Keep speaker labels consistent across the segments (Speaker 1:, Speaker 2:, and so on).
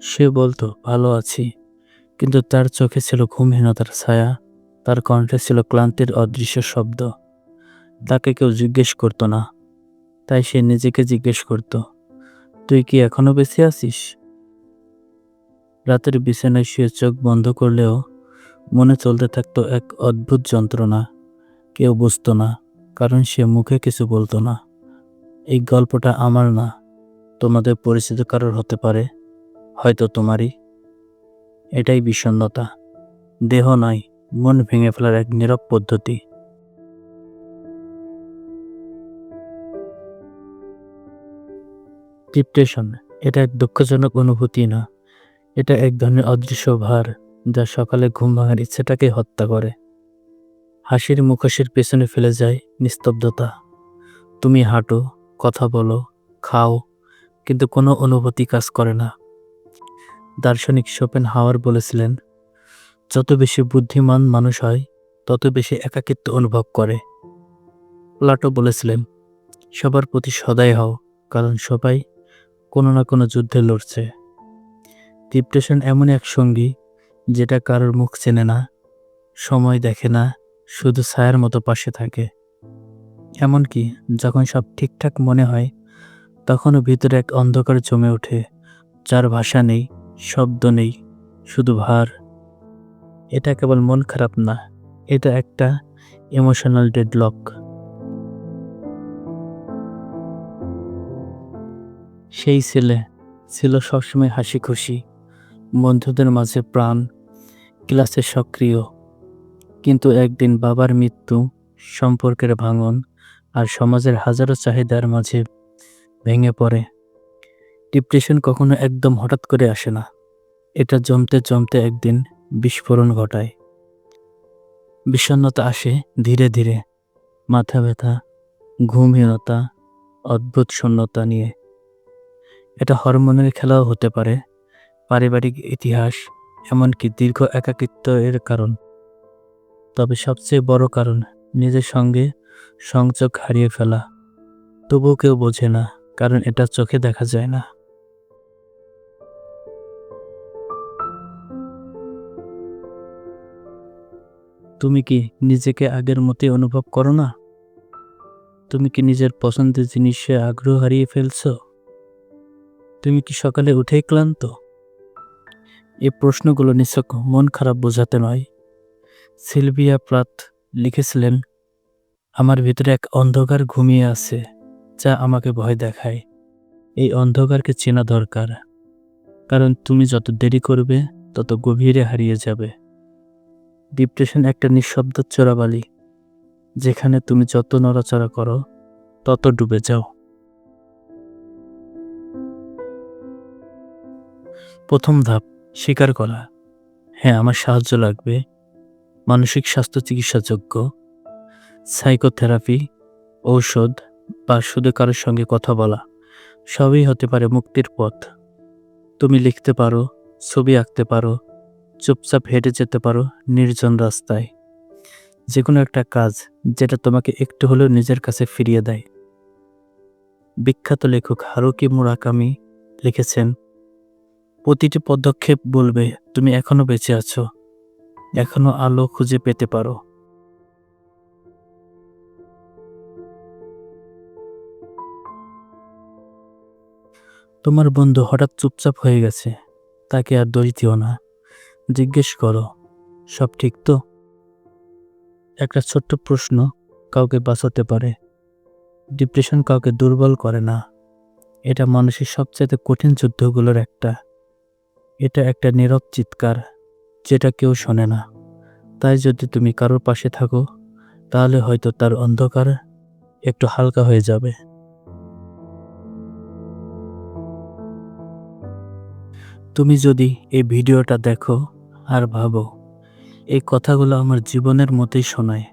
Speaker 1: সে বলতো ভালো আছি, কিন্তু তার চোখে ছিল ঘুমহীনতার ছায়া, তার কণ্ঠে ছিল ক্লান্তির অদৃশ্য শব্দ। তাকে কেউ জিজ্ঞেস করতো না, তাই সে নিজেকে জিজ্ঞেস করত, তুই কি এখনো বেঁচে আছিস? রাতের বিছানায় শুয়ে চোখ বন্ধ করলেও মনে চলতে থাকতো এক অদ্ভুত যন্ত্রণা। কেউ বুঝতো না, কারণ সে মুখে কিছু বলতো না। এই গল্পটা আমার না, তোমাদের পরিচিত কারোর হতে পারে, হয়তো তোমারই। এটাই বিষণ্ণতা, দেহ নয়, মন ভেঙে ফেলার এক নীরব পদ্ধতি। ডিপ্রেশন এটা এক দুঃখজনক অনুভূতি না, এটা এক ধরনের অদৃশ্য ভার, যা সকালে ঘুম ভাঙার ইচ্ছেটাকে হত্যা করে। হাসির মুখোশের পেছনে ফেলে যায় নিস্তব্ধতা। তুমি হাঁটো, কথা বলো, খাও, কিন্তু কোনো অনুভূতি কাজ করে না। দার্শনিক শোপেনহাওয়ার বলেছিলেন, যত বেশি বুদ্ধিমান মানুষ হয়, তত বেশি একাকিত্ব অনুভব করে। প্লাটো বলেছিলেন, সবার প্রতি সদয় হও, কারণ সবাই কোনো না কোনো যুদ্ধে লড়ছে। ডিপ্রেশন এমন এক সঙ্গী, যেটা কারোর মুখ চেনে না, সময় দেখে না, শুধু ছায়ার মতো পাশে থাকে। এমনকি যখন সব ঠিকঠাক মনে হয়, তখনও ভিতরে এক অন্ধকার জমে ওঠে, যার ভাষা নেই, শব্দ নেই, শুধু ভার। এটা কেবল মন খারাপ না, এটা একটা ইমোশনাল ডেডলক। সেই ছেলে ছিল সবসময় হাসি খুশি, বন্ধুদের মাঝে প্রাণ, ক্লাসে সক্রিয়। কিন্তু একদিন বাবার মৃত্যু, সম্পর্কের ভাঙন, আর সমাজের হাজারো চাহিদার মাঝে ভেঙে পড়ে। ডিপ্রেশন কখনো একদম হঠাৎ করে আসে না, এটা জমতে জমতে একদিন বিস্ফোরণ ঘটায়। বিষণ্ণতা আসে ধীরে ধীরে, মাথা ব্যথা, ঘুমহীনতা, অদ্ভুত শূন্যতা নিয়ে। এটা হরমোনের খেলাও হতে পারে, পারিবারিক ইতিহাস, এমনকি দীর্ঘ একাকিত্ব এর কারণ। তবে সবচেয়ে বড় কারণ নিজের সঙ্গে সংযোগ হারিয়ে ফেলা। তবুও কেউ বোঝে না, কারণ এটা চোখে দেখা যায় না। তুমি কি নিজেকে আগের মতোই অনুভব করো না? তুমি কি নিজের পছন্দের জিনিসে আগ্রহ হারিয়ে ফেলছো? তুমি কি সকালে উঠেই ক্লান্ত? এই প্রশ্নগুলো নিছক মন খারাপ বোঝাতে নয়। সিলভিয়া প্লাথ লিখেছিলেন, আমার ভিতরে এক অন্ধকার ঘুমিয়ে আছে, যা আমাকে ভয় দেখায়। এই অন্ধকারকে চেনা দরকার, কারণ তুমি যত দেরি করবে, তত গভীরে হারিয়ে যাবে। ডিপ্রেশন একটা নিঃশব্দ চোরাবালি, যেখানে তুমি যত নড়াচড়া করো, তত ডুবে যাও। প্রথম ধাপ, স্বীকার করা, হ্যাঁ আমার সাহায্য লাগবে। মানসিক স্বাস্থ্য চিকিৎসাযোগ্য, সাইকোথেরাপি, ঔষধ, বা শুধু কারোর সঙ্গে কথা বলা, সবই হতে পারে মুক্তির পথ। তুমি লিখতে পারো, ছবি আঁকতে পারো, চুপচাপ হেঁটে যেতে পারো নির্জন রাস্তায়। যে কোনো একটা কাজ, যেটা তোমাকে একটু হলেও নিজের কাছে ফিরিয়ে দেয়। বিখ্যাত লেখক হারুকি মুরাকামি লিখেছেন, প্রতিটি পদক্ষেপ বলবে তুমি এখনো বেঁচে আছো, এখনো আলো খুঁজে পেতে পারো। তোমার বন্ধু হঠাৎ চুপচাপ হয়ে গেছে, তাকে আর দোষ দিও না। জিজ্ঞেস করো, সব ঠিক তো? একটা ছোট্ট প্রশ্ন কাউকে বাঁচাতে পারে। ডিপ্রেশন কাউকে দুর্বল করে না, এটা মানুষের সবচেয়ে কঠিন যুদ্ধগুলোর একটা। এটা একটা নীরব চিৎকার, যেটা কেউ শোনে না। তাই যদি তুমি কারোর পাশে থাকো, তাহলে হয়তো তার অন্ধকার একটু হালকা হয়ে যাবে। তুমি যদি এই ভিডিওটা দেখো আর ভাবো, এই কথাগুলো আমার জীবনের মতোই শোনায়,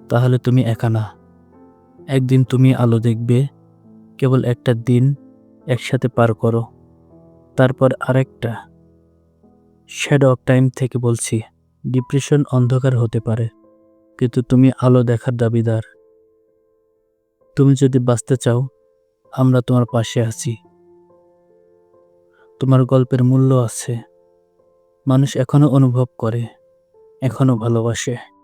Speaker 1: তাহলে তুমি একা না। একদিন তুমি আলো দেখবে। কেবল একটা দিন একসাথে পার করো, তারপর আরেকটা। শ্যাডো অফ টাইম থেকে বলছি, ডিপ্রেশন অন্ধকার হতে পারে, কিন্তু তুমি আলো দেখার দাবিদার। তুমি যদি বাঁচতে চাও, আমরা তোমার পাশে আছি। তোমার গল্পের মূল্য আছে। মানুষ এখনো অনুভব করে, এখনো ভালোবাসে।